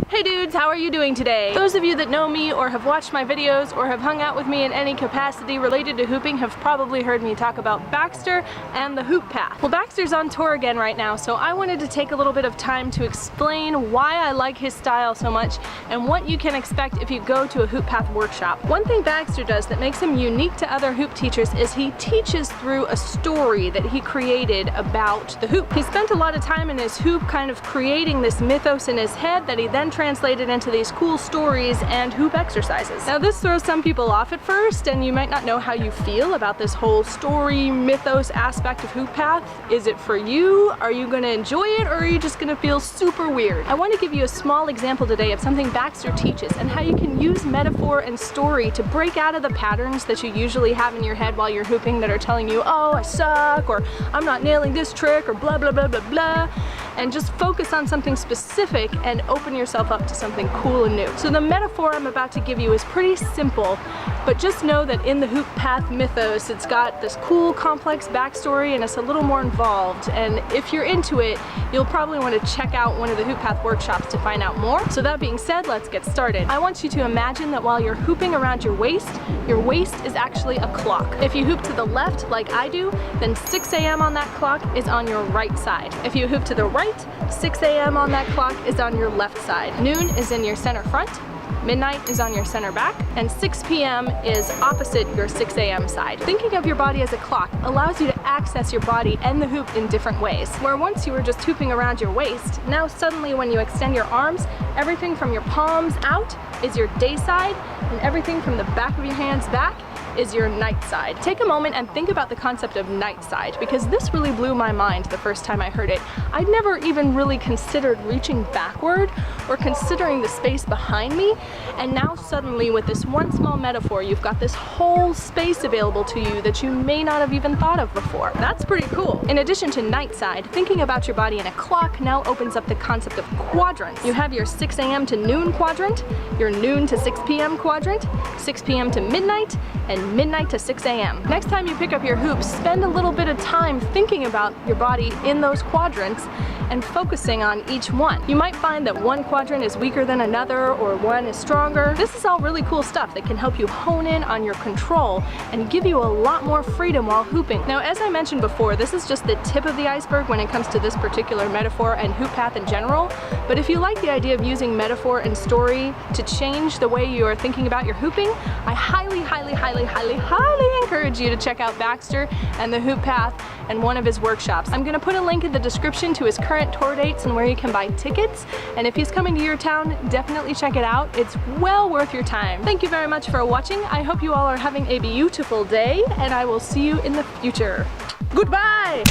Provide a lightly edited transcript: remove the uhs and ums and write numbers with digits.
Hey dudes, how are you doing today? Those of you that know me or have watched my videos or have hung out with me in any capacity related to hooping have probably heard me talk about Baxter and the HoopPath. Well, Baxter's on tour again right now, so I wanted to take a little bit of time to explain why I like his style so much and what you can expect if you go to a HoopPath workshop. One thing Baxter does that makes him unique to other hoop teachers is he teaches through a story that he created about the hoop. He spent a lot of time in his hoop kind of creating this mythos in his head that he then translated into these cool stories and hoop exercises. Now this throws some people off at first and you might not know how you feel about this whole story mythos aspect of HoopPath. Is it for you? Are you going to enjoy it, or are you just going to feel super weird? I want to give you a small example today of something Baxter teaches and how you can use metaphor and story to break out of the patterns that you usually have in your head while you're hooping that are telling you, oh, I suck, or I'm not nailing this trick, or blah blah blah blah blah, and just focus on something specific and open yourself up to something cool and new. So the metaphor I'm about to give you is pretty simple, but just know that in the HoopPath mythos, it's got this cool, complex backstory and it's a little more involved. And if you're into it, you'll probably want to check out one of the HoopPath workshops to find out more. So that being said, let's get started. I want you to imagine that while you're hooping around your waist is actually a clock. If you hoop to the left, like I do, then 6 a.m. on that clock is on your right side. If you hoop to the right, 6 a.m. on that clock is on your left side. Noon is in your center front, midnight is on your center back, and 6 p.m. is opposite your 6 a.m. side. Thinking of your body as a clock allows you to access your body and the hoop in different ways. Where once you were just hooping around your waist, now suddenly when you extend your arms, everything from your palms out is your day side, and everything from the back of your hands back is your night side. Take a moment and think about the concept of night side, because this really blew my mind the first time I heard it. I'd never even really considered reaching backward or considering the space behind me, and now suddenly with this one small metaphor, you've got this whole space available to you that you may not have even thought of before. That's pretty cool. In addition to night side, thinking about your body in a clock now opens up the concept of quadrants. You have your 6 a.m. to noon quadrant, your noon to 6 p.m. quadrant, 6 p.m. to midnight, and midnight to 6 a.m. Next time you pick up your hoops, spend a little bit of time thinking about your body in those quadrants and focusing on each one. You might find that one quadrant is weaker than another, or one is stronger. This is all really cool stuff that can help you hone in on your control and give you a lot more freedom while hooping. Now, as I mentioned before, this is just the tip of the iceberg when it comes to this particular metaphor and HoopPath in general, but if you like the idea of using metaphor and story to change the way you are thinking about your hooping, I highly encourage you to check out Baxter and the HoopPath and one of his workshops. I'm gonna put a link in the description to his current tour dates and where you can buy tickets, and if he's coming to your town, definitely check it out. It's well worth your time. Thank you very much for watching. I hope you all are having a beautiful day, and I will see you in the future. Goodbye!